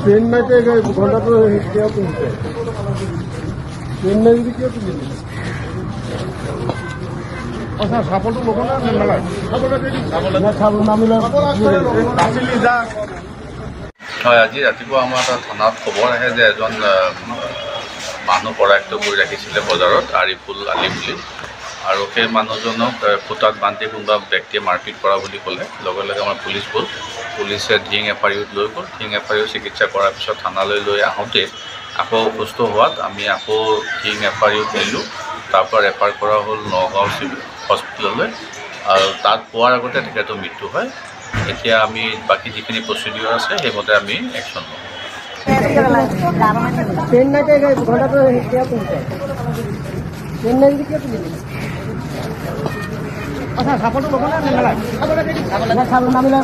চেন্নাইতে ঘন্টা তো কেউ তুলছে চেন্নাই যদি কেউ তুলি আচ্ছা সাপোর্ট লোক না নামিলে হয় আজি ৰাতিপুৱা আমাৰ এটা থানাত খবৰ আহে যে এজন মানুহ কৰায়ত্ব কৰি ৰাখিছিলে বজাৰত আৰিফুল আলি বুলি আৰু সেই মানুহজনক ফুটাত বান্ধি কোনোবা ব্যক্তিয়ে মাৰপিট কৰা বুলি ক'লে লগে লগে আমাৰ পুলিচে ধিং এফআইউত লৈ গ'ল। ধিং এফআইউ চিকিৎসা কৰাৰ পিছত থানালৈ লৈ আহোঁতে আকৌ অসুস্থ হোৱাত আমি আকৌ ধিং এফআইউত নিলোঁ। তাৰপৰা ৰেফাৰ কৰা হ'ল নগাঁও চিভিল হস্পিটেললৈ আৰু তাত পোৱাৰ আগতে তেখেতৰ মৃত্যু হয়। এতিয়া আমি বাকী যিখিনি প্ৰচিডিউৰ আছে সেইমতে আমি একশ্যন ল'ম। চেন্নাইতে ঘন্টা তো কেউ তুলছে চেন্নাই যদি কেউ তুলি আচ্ছা সাপোর্ট লোক না নামিলে